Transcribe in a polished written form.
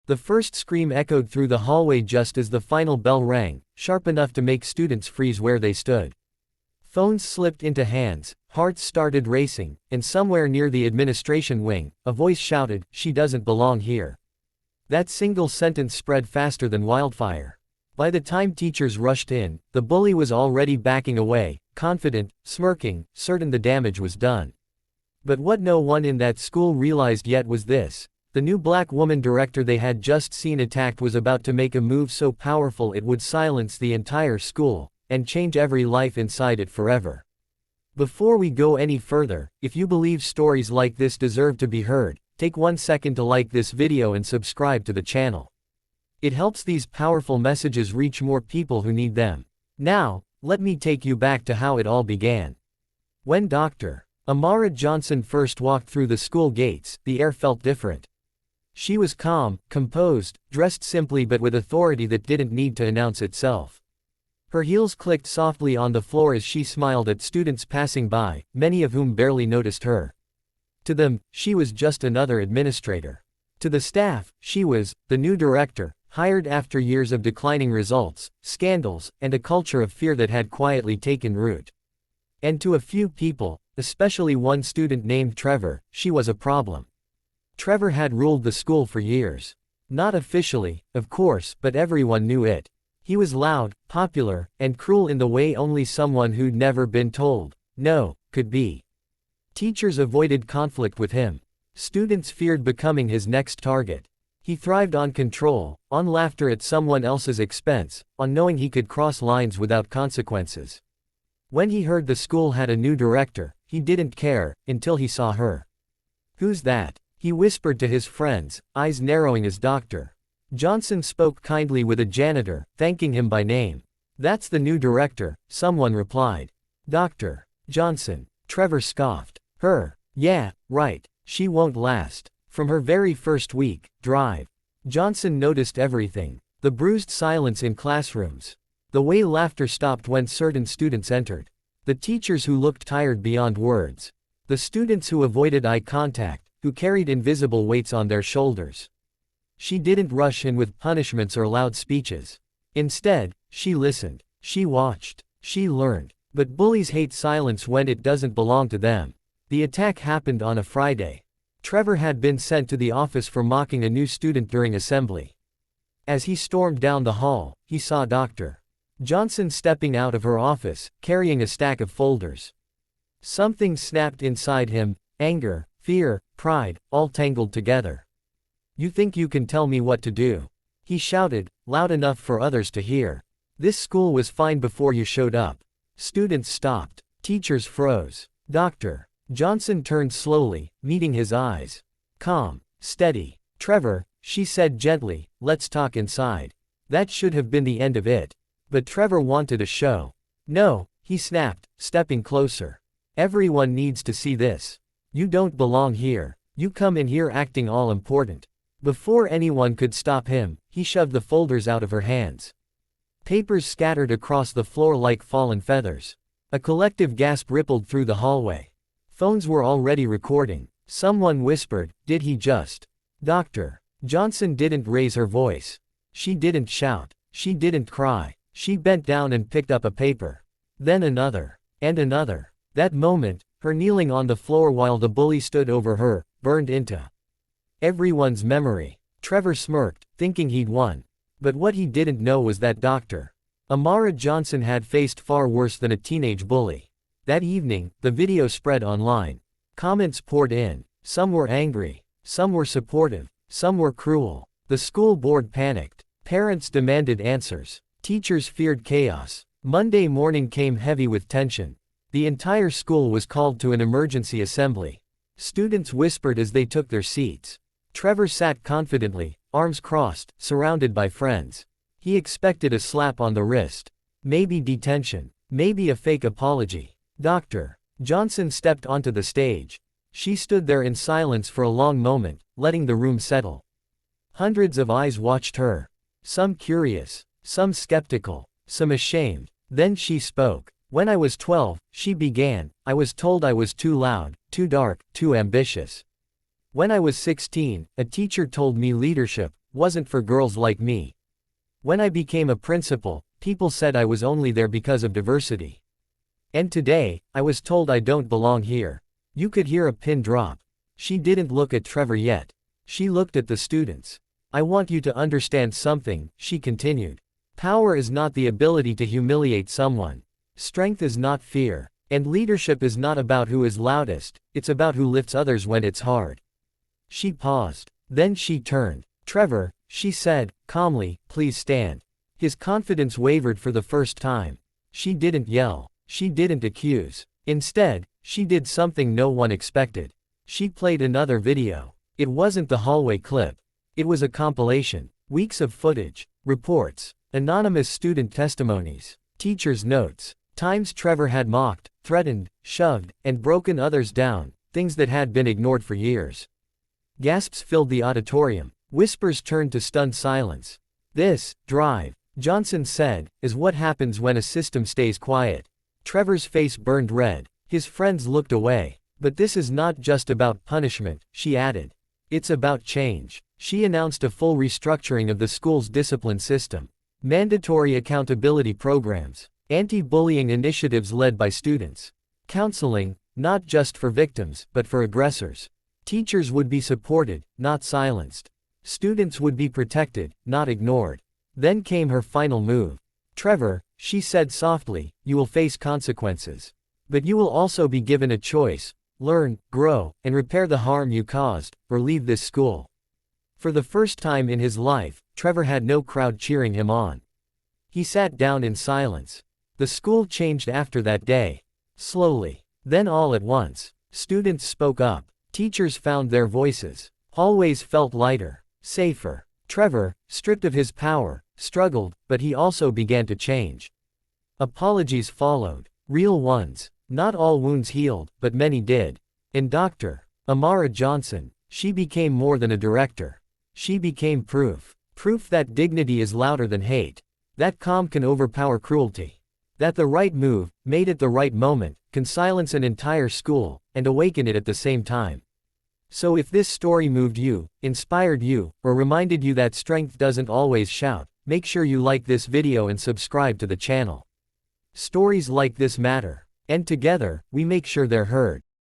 The first scream echoed through the hallway just as the final bell rang, sharp enough to make students freeze where they stood. Phones slipped into hands, hearts started racing, and somewhere near the administration wing, a voice shouted, "She doesn't belong here." That single sentence spread faster than wildfire. By the time teachers rushed in, the bully was already backing away, confident, smirking, certain the damage was done. But what no one in that school realized yet was this: the new black woman director they had just seen attacked was about to make a move so powerful it would silence the entire school, and change every life inside it forever. Before we go any further, if you believe stories like this deserve to be heard, take 1 second to like this video and subscribe to the channel. It helps these powerful messages reach more people who need them. Now, let me take you back to how it all began. When Dr. Amara Johnson first walked through the school gates, the air felt different. She was calm, composed, dressed simply but with authority that didn't need to announce itself. Her heels clicked softly on the floor as she smiled at students passing by, many of whom barely noticed her. To them, she was just another administrator. To the staff, she was the new director, hired after years of declining results, scandals, and a culture of fear that had quietly taken root. And to a few people, especially one student named Trevor, she was a problem. Trevor had ruled the school for years. Not officially, of course, but everyone knew it. He was loud, popular, and cruel in the way only someone who'd never been told no could be. Teachers avoided conflict with him. Students feared becoming his next target. He thrived on control, on laughter at someone else's expense, on knowing he could cross lines without consequences. When he heard the school had a new director, he didn't care, until he saw her. "Who's that?" he whispered to his friends, eyes narrowing as Dr. Johnson spoke kindly with a janitor, thanking him by name. "That's the new director," someone replied. "Dr. Johnson," Trevor scoffed. "Her? Yeah, right. She won't last." From her very first week, drive. Johnson noticed everything. The bruised silence in classrooms. The way laughter stopped when certain students entered. The teachers who looked tired beyond words. The students who avoided eye contact, who carried invisible weights on their shoulders. She didn't rush in with punishments or loud speeches. Instead, she listened. She watched. She learned. But bullies hate silence when it doesn't belong to them. The attack happened on a Friday. Trevor had been sent to the office for mocking a new student during assembly. As he stormed down the hall, he saw Dr. Johnson stepping out of her office, carrying a stack of folders. Something snapped inside him: anger, fear, pride, all tangled together. "You think you can tell me what to do?" he shouted, loud enough for others to hear. "This school was fine before you showed up." Students stopped. Teachers froze. Dr. Johnson turned slowly, meeting his eyes. Calm, steady. "Trevor," she said gently, "let's talk inside." That should have been the end of it. But Trevor wanted a show. "No," he snapped, stepping closer. "Everyone needs to see this. You don't belong here. You come in here acting all important." Before anyone could stop him, he shoved the folders out of her hands. Papers scattered across the floor like fallen feathers. A collective gasp rippled through the hallway. Phones were already recording. Someone whispered, "Did he just?" Dr. Johnson didn't raise her voice. She didn't shout. She didn't cry. She bent down and picked up a paper. Then another. And another. That moment, her kneeling on the floor while the bully stood over her, burned into everyone's memory. Trevor smirked, thinking he'd won. But what he didn't know was that Dr. Amara Johnson had faced far worse than a teenage bully. That evening, the video spread online. Comments poured in. Some were angry. Some were supportive. Some were cruel. The school board panicked. Parents demanded answers. Teachers feared chaos. Monday morning came heavy with tension. The entire school was called to an emergency assembly. Students whispered as they took their seats. Trevor sat confidently, arms crossed, surrounded by friends. He expected a slap on the wrist. Maybe detention. Maybe a fake apology. Dr. Johnson stepped onto the stage. She stood there in silence for a long moment, letting the room settle. Hundreds of eyes watched her. Some curious, some skeptical, some ashamed. Then she spoke. "When I was 12, she began, I was told I was too loud, too dark, too ambitious. When I was 16, a teacher told me leadership wasn't for girls like me. When I became a principal, people said I was only there because of diversity. And today, I was told I don't belong here. You could hear a pin drop. She didn't look at Trevor yet. She looked at the students. I want you to understand something, she continued. Power is not the ability to humiliate someone. Strength is not fear. And leadership is not about who is loudest, it's about who lifts others when it's hard. She paused. Then she turned. Trevor, she said, calmly, please stand. His confidence wavered for the first time. She didn't yell. She didn't accuse. Instead, she did something no one expected. She played another video. It wasn't the hallway clip. It was a compilation. Weeks of footage, reports, anonymous student testimonies, teachers' notes, times Trevor had mocked, threatened, shoved, and broken others down, things that had been ignored for years. Gasps filled the auditorium. Whispers turned to stunned silence. This, drive, Johnson said, is what happens when a system stays quiet. Trevor's face burned red. His friends looked away. But this is not just about punishment, she added. It's about change. She announced a full restructuring of the school's discipline system. Mandatory accountability programs. Anti-bullying initiatives led by students. Counseling, not just for victims, but for aggressors. Teachers would be supported, not silenced. Students would be protected, not ignored. Then came her final move. Trevor, she said softly, you will face consequences. But you will also be given a choice. Learn, grow, and repair the harm you caused, or leave this school. For the first time in his life, Trevor had no crowd cheering him on. He sat down in silence. The school changed after that day. Slowly. Then all at once. Students spoke up. Teachers found their voices. Hallways felt lighter, safer. Trevor, stripped of his power, struggled, but he also began to change. Apologies followed. Real ones. Not all wounds healed, but many did. And Dr. Amara Johnson, she became more than a director. She became proof. Proof that dignity is louder than hate. That calm can overpower cruelty. That the right move, made at the right moment, can silence an entire school, and awaken it at the same time. So if this story moved you, inspired you, or reminded you that strength doesn't always shout, make sure you like this video and subscribe to the channel. Stories like this matter. And together, we make sure they're heard.